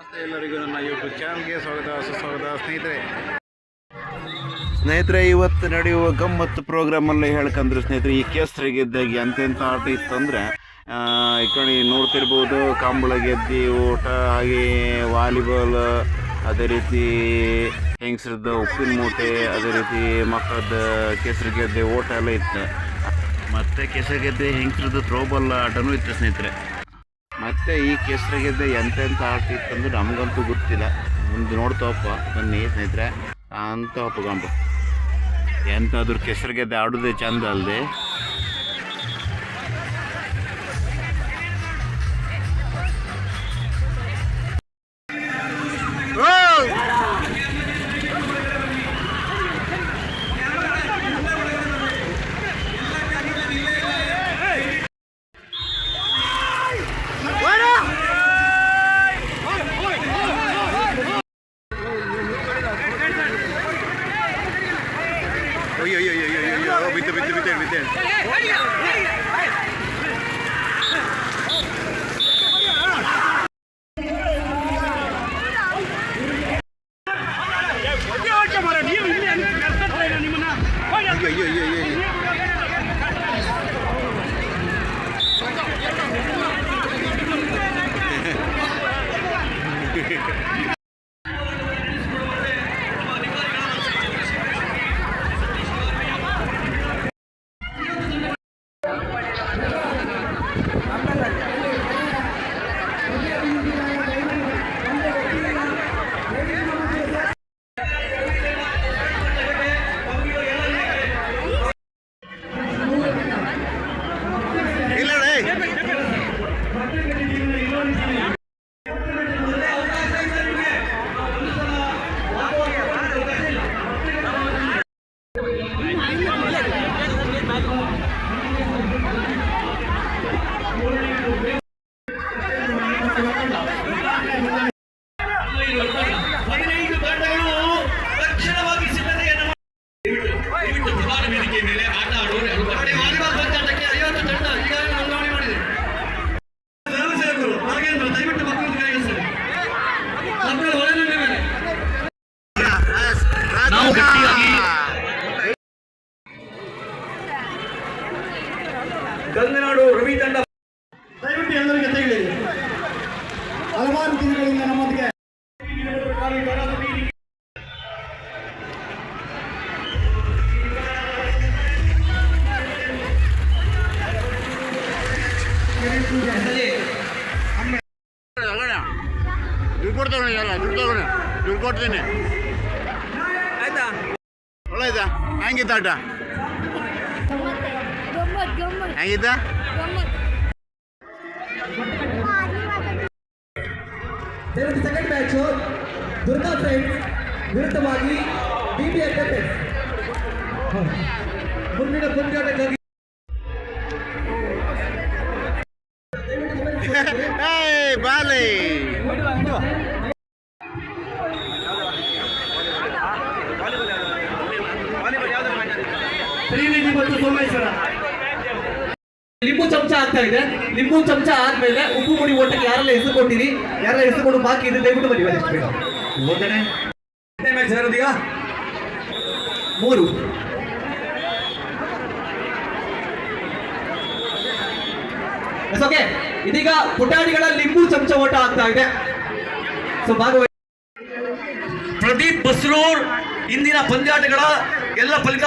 ನಮಸ್ತೆ ಎಲ್ಲರಿಗೂ ನನ್ನ ಯೂಟ್ಯೂಬ್ ಚಾನಲ್ಗೆ ಸುಸ್ವಾಗತ ಸ್ನೇಹಿತರೆ ಇವತ್ತು ನಡೆಯುವ ಗಮ್ಮತ್ತು ಪ್ರೋಗ್ರಾಮಲ್ಲಿ ಹೇಳ್ಕಂದ್ರೆ ಸ್ನೇಹಿತರೆ ಈ ಕೇಸರಿ ಗೆದ್ದಾಗಿ ಎಂತೆಂಥ ಆಟ ಇತ್ತು ಅಂದರೆ ಈ ಕಡೆ ನೋಡ್ತಿರ್ಬೋದು ಕಂಬಳ ಗೆದ್ದಿ ಓಟ ಹಾಗೆ ವಾಲಿಬಾಲ್ ಅದೇ ರೀತಿ ಹೆಂಗಸ್ರದ್ದು ಉಪ್ಪಿನ ಮೂಟೆ ಅದೇ ರೀತಿ ಮಕ್ಕಳದ್ದು ಕೇಸರಿ ಗೆದ್ದೆ ಓಟ ಎಲ್ಲ ಇತ್ತು ಮತ್ತು ಕೇಸರಿ ಗೆದ್ದೆ ಹೆಂಗಸ್ರದ್ದು ಥ್ರೋಬಾಲ್ ಆಟನೂ ಇತ್ತು ಸ್ನೇಹಿತರೆ. ಮತ್ತು ಈ ಕೇಸರಿ ಗೆದ್ದೆ ಎಂತೆಂಥ ಆಟ ಇತ್ತಂದ್ರೆ ನಮಗಂತೂ ಗೊತ್ತಿಲ್ಲ. ಮುಂದೆ ನೋಡ್ತಾವಪ್ಪ ಬನ್ನಿ ಸ್ನೇಹಿತರೆ ಅಂತ ಒಪ್ಕೊಂಬ ಎಂತಾದ್ರೂ ಕೇಸರಿ ಗೆದ್ದೆ ಆಡೋದೇ ಚಂದ ಅಲ್ಲದೆ. ಬಿತ್ತೇನೆ ಗಂಗನಾಡು ರವಿ ತಂಡ ದಯವಿಟ್ಟು ಎಲ್ಲರಿಗೆ ತೆಗೆಯಲಿ. ಹಲವಾರು ದಿನಗಳಿಂದ ನಮ್ಮೊಂದಿಗೆ ದುಡ್ಡು ಕೊಡ್ತೀನಿ ಆಯ್ತಾ. ಒಳ್ಳೆಯದಾ ಹೆಂಗಿತ್ತು ಆಟ ಹೆಂಗಿದ್ದ? ಸೆಕೆಂಡ್ ಮ್ಯಾಚು ದುರ್ಗಾ ಫ್ರೆಂಡ್ಸ್ ವಿರುದ್ಧವಾಗಿ BBFFS ಮುಂದಿನ ಪಂದ್ಯಾಟಕ್ಕಾಗಿ ಬಾಲೆ ಶ್ರೀನಿಧಿ ಮತ್ತು ಸೋಮೇಶ್ವರ ಲಿಂಬು ಚಮಚ ಆಗ್ತಾ ಇದೆ. ಲಿಂಬು ಚಮಚ ಆದ್ಮೇಲೆ ಉಪ್ಪು ಮುಡಿ ಓಟಕ್ಕೆ ಯಾರೆಲ್ಲ ಹೆಸರು ಕೊಟ್ಟಿರಿ, ಯಾರೆಲ್ಲ ಹೆಸರು ಕೊಡು ಬಾಕಿ ಇದೆ ದಯವಿಟ್ಟು ಬನ್ನಿ. ಒಂದನೇ ಮ್ಯಾಚ್ ಇರೋದೀಗ 3 ಓಕೆ. ಇದೀಗ ಪುಟಾಣಿಗಳ ಲಿಂಬು ಚಮಚ ಓಟ ಆಗ್ತಾ ಇದೆ. ಸೊ ಪ್ರದೀಪ್ ಬಸ್ರೂರ್ ಇಂದಿನ ಪಂದ್ಯಾಟಗಳ ಎಲ್ಲ ಫಲಿತಾಂಶ